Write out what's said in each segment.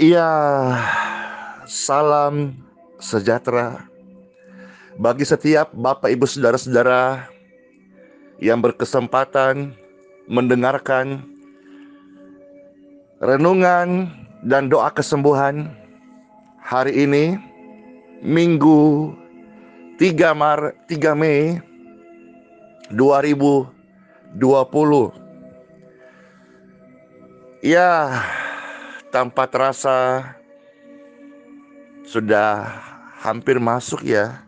Iya, salam sejahtera bagi setiap Bapak Ibu Saudara-saudara yang berkesempatan mendengarkan renungan dan doa kesembuhan hari ini, Minggu 3 Mei 2020. Ya, tanpa terasa sudah hampir masuk ya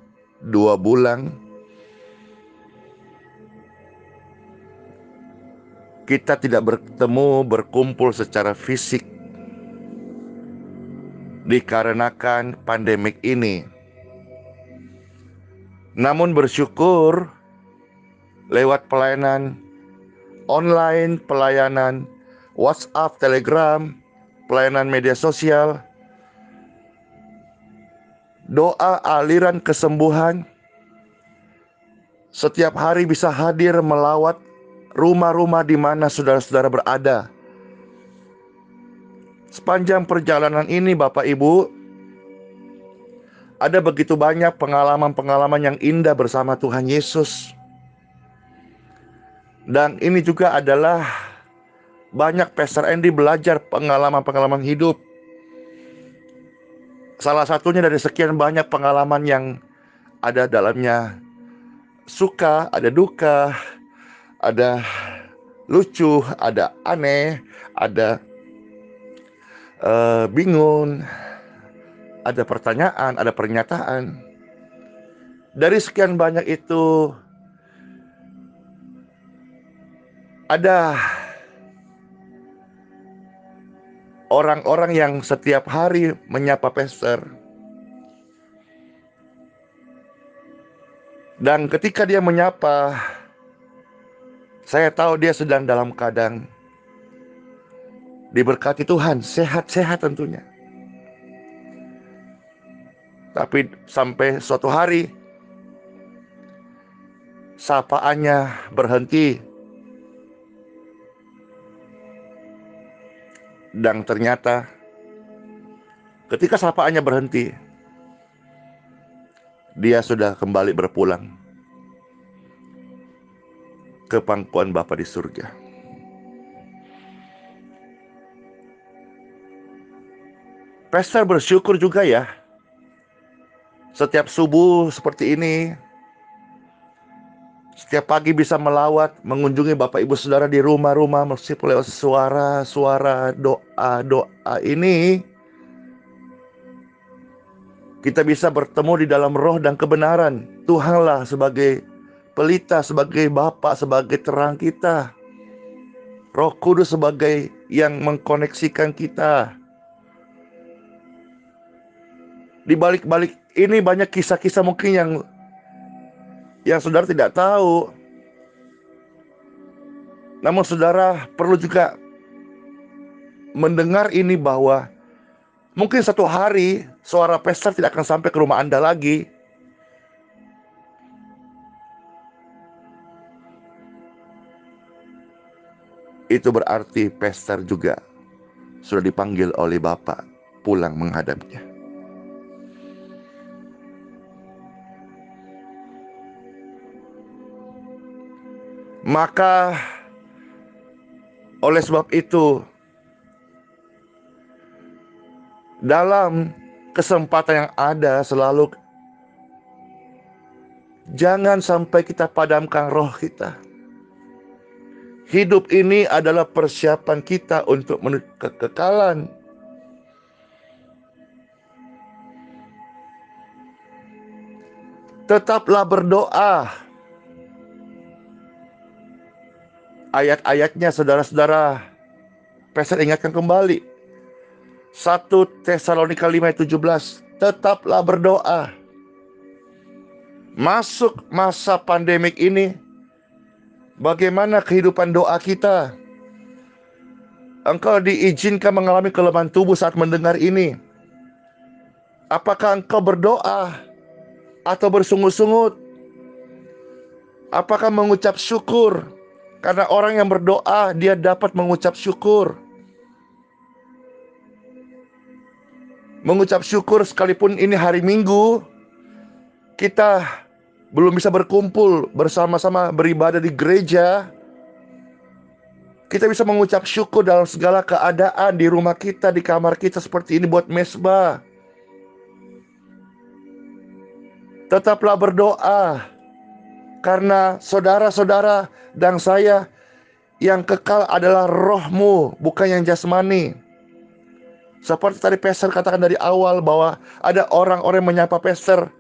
2 bulan kita tidak berkumpul secara fisik dikarenakan pandemik ini. Namun bersyukur lewat pelayanan online, pelayanan WhatsApp, Telegram, pelayanan media sosial, doa aliran kesembuhan setiap hari bisa hadir melawat rumah-rumah di mana saudara-saudara berada. Sepanjang perjalanan ini Bapak Ibu, ada begitu banyak pengalaman-pengalaman yang indah bersama Tuhan Yesus. Dan ini juga adalah banyak Pastor Andy belajar pengalaman-pengalaman hidup. Salah satunya dari sekian banyak pengalaman yang ada dalamnya suka, ada duka, ada lucu, ada aneh, ada bingung, ada pertanyaan, ada pernyataan. Dari sekian banyak itu ada orang-orang yang setiap hari menyapa pastor. Dan ketika dia menyapa, saya tahu dia sedang dalam keadaan diberkati Tuhan, sehat-sehat tentunya. Tapi sampai suatu hari sapaannya berhenti. Dan ternyata ketika sapaannya berhenti, dia sudah kembali berpulang ke pangkuan Bapa di surga. Pastor bersyukur juga ya, setiap subuh seperti ini, setiap pagi bisa melawat, mengunjungi Bapak Ibu Saudara di rumah-rumah, meskipun lewat suara-suara doa-doa ini, kita bisa bertemu di dalam roh dan kebenaran. Tuhanlah sebagai pelita, sebagai Bapa, sebagai terang kita. Roh Kudus sebagai yang mengkoneksikan kita. Di balik-balik ini banyak kisah-kisah mungkin yang saudara tidak tahu. Namun saudara perlu juga mendengar ini bahwa mungkin satu hari suara pastor tidak akan sampai ke rumah Anda lagi. Itu berarti pastor juga sudah dipanggil oleh Bapa pulang menghadapnya. Maka oleh sebab itu, dalam kesempatan yang ada selalu jangan sampai kita padamkan roh kita. Hidup ini adalah persiapan kita untuk menuju kekekalan. Tetaplah berdoa. Ayat-ayatnya saudara-saudara pastor ingatkan kembali. 1 Tesalonika 5:17, tetaplah berdoa. Masuk masa pandemik ini, bagaimana kehidupan doa kita? Engkau diizinkan mengalami kelemahan tubuh saat mendengar ini. Apakah engkau berdoa atau bersungut-sungut? Apakah mengucap syukur? Karena orang yang berdoa, dia dapat mengucap syukur. mengucap syukur sekalipun ini hari Minggu, kita belum bisa berkumpul bersama-sama beribadah di gereja. Kita bisa mengucap syukur dalam segala keadaan di rumah kita, di kamar kita seperti ini buat mesbah. Tetaplah berdoa, karena saudara-saudara dan saya, yang kekal adalah rohmu, bukan yang jasmani. Seperti tadi pastor katakan dari awal bahwa ada orang-orang menyapa pastor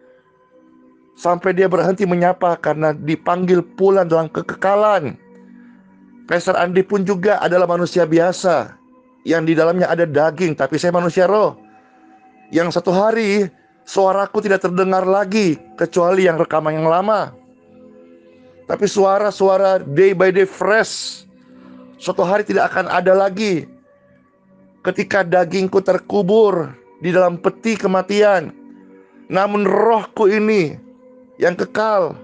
sampai dia berhenti menyapa karena dipanggil pulang dalam kekekalan. Pastor Andi pun juga adalah manusia biasa yang di dalamnya ada daging, tapi saya manusia roh. Yang satu hari suaraku tidak terdengar lagi kecuali yang rekaman yang lama. Tapi suara-suara day by day fresh suatu hari tidak akan ada lagi ketika dagingku terkubur di dalam peti kematian. Namun rohku ini yang kekal,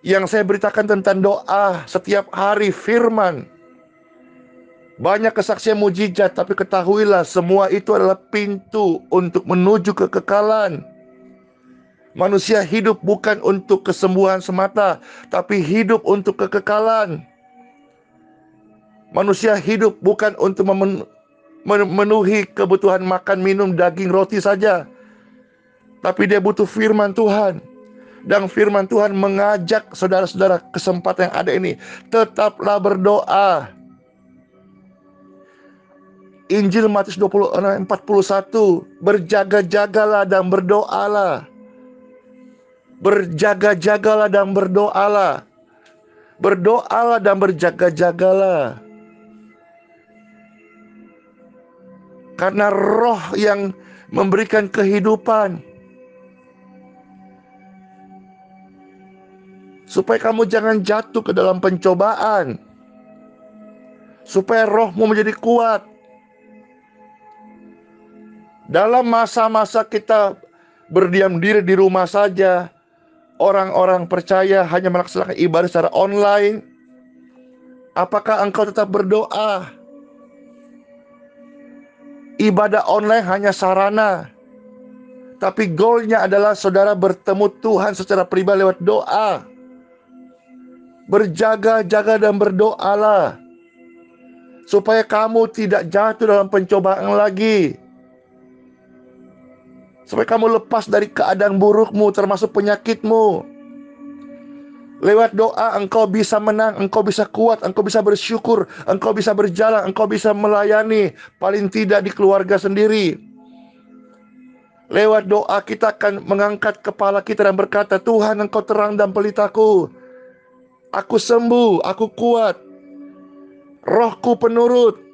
yang saya beritakan tentang doa setiap hari, firman, banyak kesaksian mujizat, tapi ketahuilah semua itu adalah pintu untuk menuju kekekalan. Manusia hidup bukan untuk kesembuhan semata, tapi hidup untuk kekekalan. Manusia hidup bukan untuk memenuhi kebutuhan makan, minum, daging, roti saja, tapi dia butuh firman Tuhan. Dan firman Tuhan mengajak saudara-saudara, kesempatan yang ada ini, tetaplah berdoa. Injil Matius 26:41, berjaga-jagalah dan berdoalah. Berjaga-jagalah dan berdoalah. Berdoalah dan berjaga-jagalah. Karena roh yang memberikan kehidupan. Supaya kamu jangan jatuh ke dalam pencobaan. Supaya rohmu menjadi kuat. Dalam masa-masa kita berdiam diri di rumah saja, orang-orang percaya hanya melaksanakan ibadah secara online, apakah engkau tetap berdoa? Ibadah online hanya sarana, tapi goalnya adalah saudara bertemu Tuhan secara pribadi lewat doa. Berjaga-jaga dan berdoalah, supaya kamu tidak jatuh dalam pencobaan lagi. Supaya kamu lepas dari keadaan burukmu, termasuk penyakitmu. Lewat doa engkau bisa menang, engkau bisa kuat, engkau bisa bersyukur, engkau bisa berjalan, engkau bisa melayani, paling tidak di keluarga sendiri. Lewat doa kita akan mengangkat kepala kita dan berkata, Tuhan, engkau terang dan pelitaku. Aku sembuh, aku kuat, rohku penurut.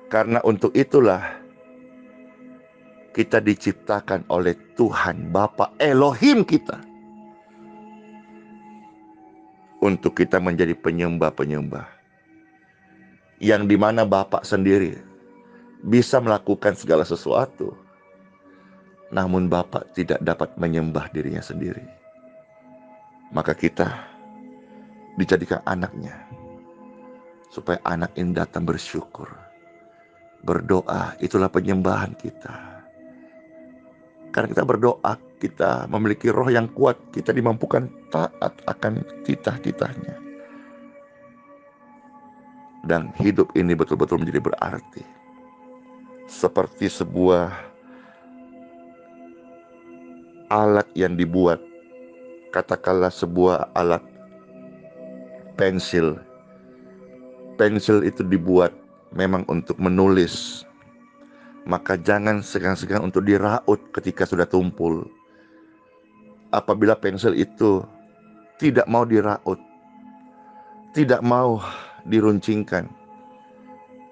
Karena untuk itulah kita diciptakan oleh Tuhan Bapa Elohim kita, untuk kita menjadi penyembah-penyembah, yang dimana Bapa sendiri bisa melakukan segala sesuatu, namun Bapa tidak dapat menyembah dirinya sendiri. Maka kita dijadikan anaknya, supaya anak ini datang bersyukur. Berdoa, itulah penyembahan kita. Karena kita berdoa, kita memiliki roh yang kuat, kita dimampukan taat akan titah-titahnya. Dan hidup ini betul-betul menjadi berarti. Seperti sebuah alat yang dibuat, katakanlah sebuah alat pensil. Pensil itu dibuat memang untuk menulis. Maka jangan segan-segan untuk diraut ketika sudah tumpul. Apabila pensil itu tidak mau diraut, tidak mau diruncingkan,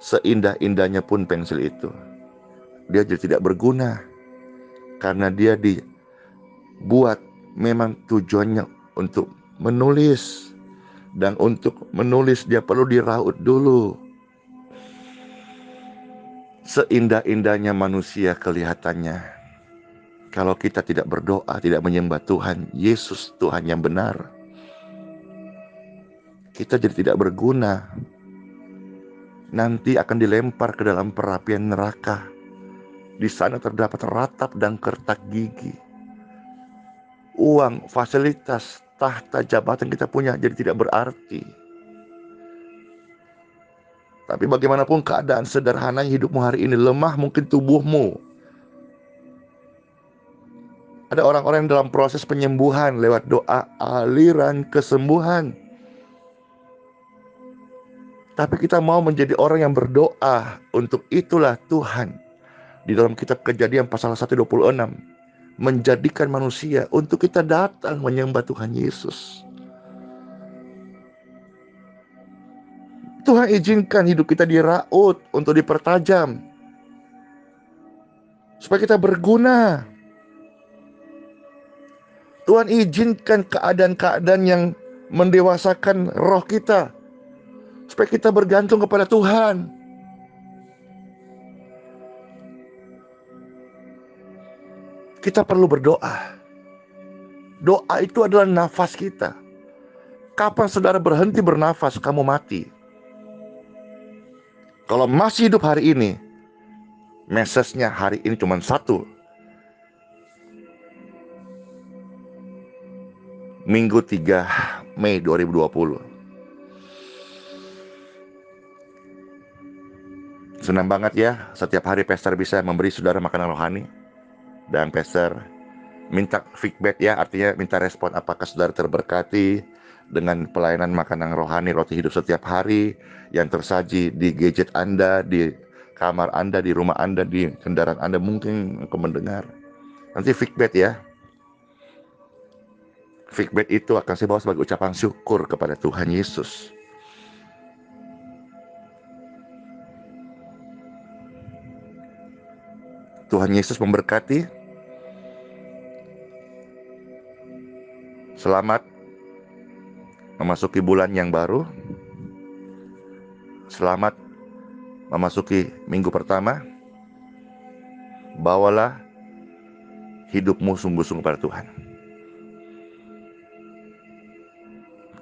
seindah-indahnya pun pensil itu, dia jadi tidak berguna. Karena dia dibuat memang tujuannya untuk menulis. Dan untuk menulis dia perlu diraut dulu. Seindah-indahnya manusia kelihatannya, kalau kita tidak berdoa, tidak menyembah Tuhan Yesus, Tuhan yang benar, kita jadi tidak berguna. nanti akan dilempar ke dalam perapian neraka. Di sana terdapat ratap dan kertak gigi. Uang, fasilitas, tahta, jabatan kita punya jadi tidak berarti. Tapi bagaimanapun keadaan sederhana hidupmu hari ini, lemah mungkin tubuhmu. Ada orang-orang yang dalam proses penyembuhan lewat doa, aliran kesembuhan. Tapi kita mau menjadi orang yang berdoa. Untuk itulah Tuhan di dalam kitab Kejadian pasal 1:26 menjadikan manusia untuk kita datang menyembah Tuhan Yesus. Tuhan izinkan hidup kita diraut untuk dipertajam, supaya kita berguna. Tuhan izinkan keadaan-keadaan yang mendewasakan roh kita, supaya kita bergantung kepada Tuhan. Kita perlu berdoa. Doa itu adalah nafas kita. Kapan saudara berhenti bernafas, kamu mati. Kalau masih hidup hari ini, message-nya hari ini cuma satu. Minggu 3 Mei 2020. Senang banget ya, setiap hari Pastor bisa memberi saudara makanan rohani. Dan Pastor minta feedback ya, artinya minta respon apakah saudara terberkati dengan pelayanan makanan rohani roti hidup setiap hari yang tersaji di gadget Anda, di kamar Anda, di rumah Anda, di kendaraan Anda. Mungkin engkau mendengar. Nanti feedback ya. Feedback itu akan saya bawa sebagai ucapan syukur kepada Tuhan Yesus. Tuhan Yesus memberkati. Selamat memasuki bulan yang baru. Selamat memasuki minggu pertama. Bawalah hidupmu sungguh-sungguh pada Tuhan.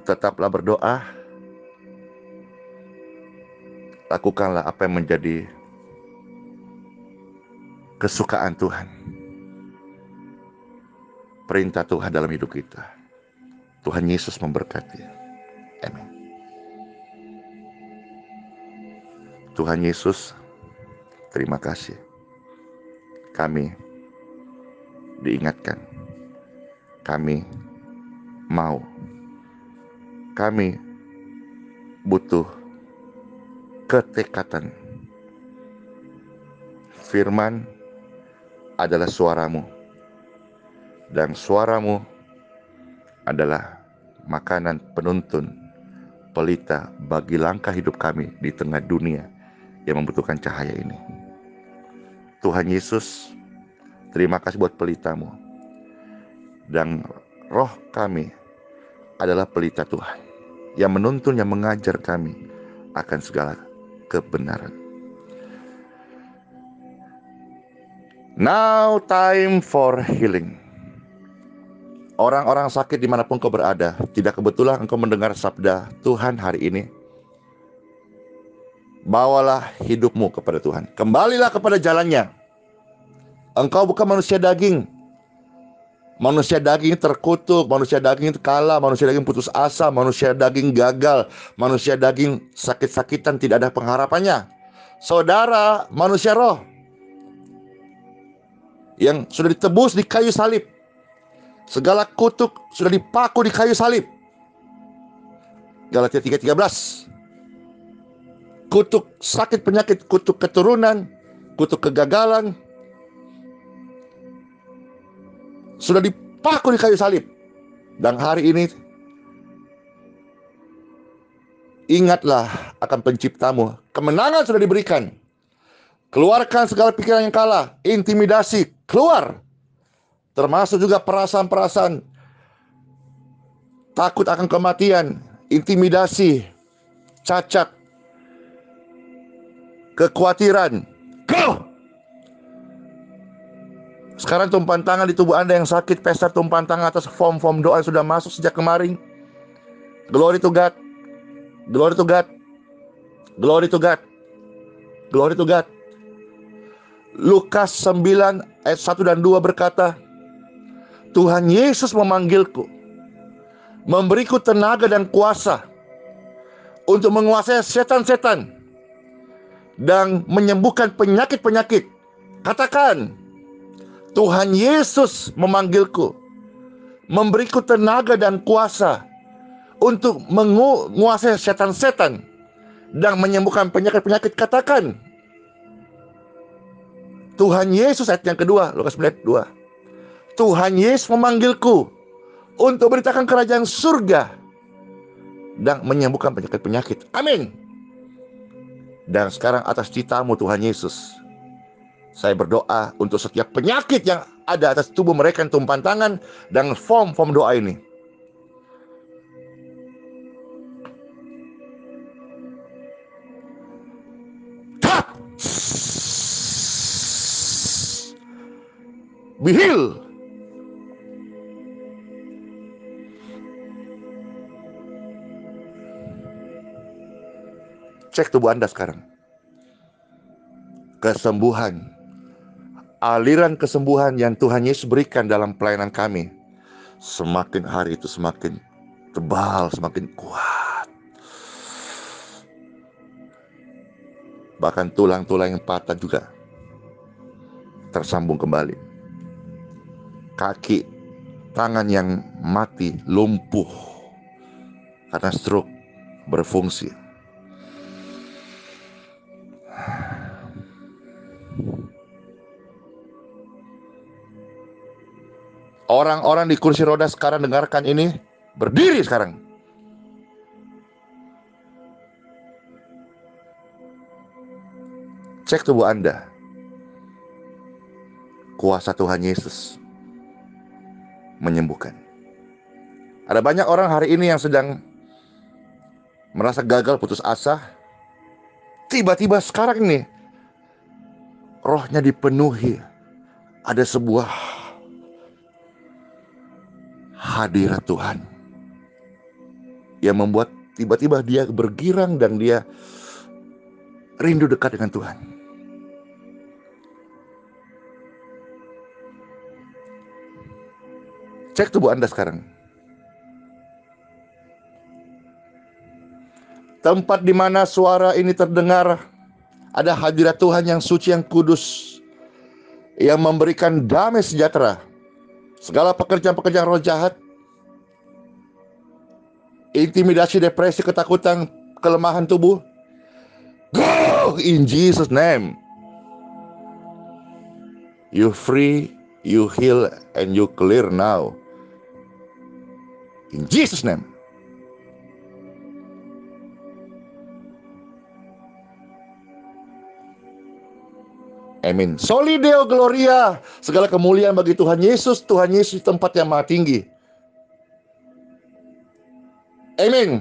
Tetaplah berdoa. Lakukanlah apa yang menjadi kesukaan Tuhan. Perintah Tuhan dalam hidup kita. Tuhan Yesus memberkati. Amin. Tuhan Yesus, terima kasih. Kami diingatkan. Kami mau. Kami butuh ketekatan. Firman adalah suaramu. Dan suaramu adalah makanan penuntun, pelita bagi langkah hidup kami di tengah dunia yang membutuhkan cahaya ini. Tuhan Yesus, terima kasih buat pelitamu. Dan roh kami adalah pelita Tuhan yang menuntun, yang mengajar kami akan segala kebenaran. Now time for healing. Orang-orang sakit dimanapun kau berada, tidak kebetulan engkau mendengar sabda Tuhan hari ini. Bawalah hidupmu kepada Tuhan. Kembalilah kepada jalannya. Engkau bukan manusia daging. Manusia daging terkutuk, manusia daging kalah, manusia daging putus asa, manusia daging gagal, manusia daging sakit-sakitan, tidak ada pengharapannya. Saudara, manusia roh yang sudah ditebus di kayu salib. Segala kutuk sudah dipaku di kayu salib. Galatia 3:13. Kutuk sakit penyakit, kutuk keturunan, kutuk kegagalan sudah dipaku di kayu salib. Dan hari ini ingatlah akan penciptamu. Kemenangan sudah diberikan. Keluarkan segala pikiran yang kalah, intimidasi, keluar. Termasuk juga perasaan-perasaan takut akan kematian, intimidasi, cacat, kekhawatiran. Go! Sekarang tumpahan tangan di tubuh Anda yang sakit, Pastor tumpahan tangan atas form-form doa yang sudah masuk sejak kemarin. Glory to God. Glory to God. Glory to God. Glory to God. Lukas 9 ayat 1 dan 2 berkata, Tuhan Yesus memanggilku, memberiku tenaga dan kuasa untuk menguasai setan-setan dan menyembuhkan penyakit-penyakit. Katakan, Tuhan Yesus memanggilku, memberiku tenaga dan kuasa untuk menguasai setan-setan dan menyembuhkan penyakit-penyakit. Katakan, Tuhan Yesus, ayat yang kedua, Lukas 9 ayat 2. Tuhan Yesus memanggilku untuk beritakan kerajaan surga dan menyembuhkan penyakit-penyakit. Amin. Dan sekarang atas citamu Tuhan Yesus, saya berdoa untuk setiap penyakit yang ada atas tubuh mereka yang tumpang tangan dan form doa ini. Be healed. Cek tubuh Anda sekarang. Kesembuhan, aliran kesembuhan yang Tuhan Yesus berikan dalam pelayanan kami, semakin hari itu semakin tebal, semakin kuat. Bahkan tulang-tulang yang patah juga tersambung kembali. Kaki, tangan yang mati, lumpuh karena stroke, berfungsi. Orang-orang di kursi roda sekarang dengarkan ini, berdiri sekarang. Cek tubuh Anda. Kuasa Tuhan Yesus menyembuhkan. Ada banyak orang hari ini yang sedang merasa gagal, putus asa. Tiba-tiba sekarang ini rohnya dipenuhi. Ada sebuah hadirat Tuhan yang membuat tiba-tiba dia bergirang dan dia rindu dekat dengan Tuhan. Cek tubuh Anda sekarang. Tempat di mana suara ini terdengar, ada hadirat Tuhan yang suci, yang kudus, yang memberikan damai sejahtera. Segala pekerjaan-pekerjaan roh jahat, intimidasi, depresi, ketakutan, kelemahan tubuh, go in Jesus' name. You free, you heal, and you clear now. In Jesus' name. Amin. Soli Deo Gloria. Segala kemuliaan bagi Tuhan Yesus. Tuhan Yesus tempat yang maha tinggi. Amin.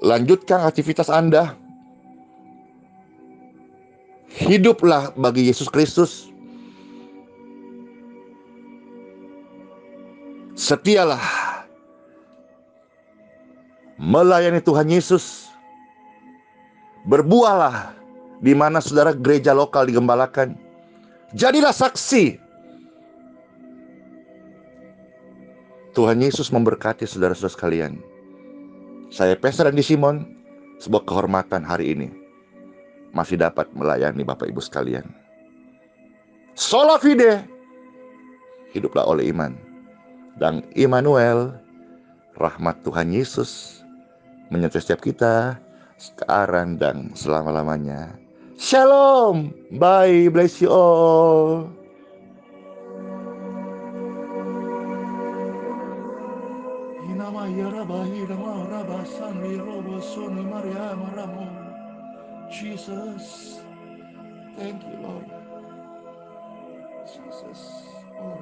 Lanjutkan aktivitas Anda. Hiduplah bagi Yesus Kristus. Setialah melayani Tuhan Yesus. Berbuahlah di mana saudara gereja lokal digembalakan. Jadilah saksi. Tuhan Yesus memberkati saudara-saudara sekalian. Saya Peser Andi Simon, sebuah kehormatan hari ini masih dapat melayani Bapak Ibu sekalian. Sola fide, hiduplah oleh iman. Dan Immanuel, rahmat Tuhan Yesus menyertai setiap kita sekarang dan selama-lamanya. Shalom, bye, bless you all. Jesus, thank you Lord. Jesus, oh,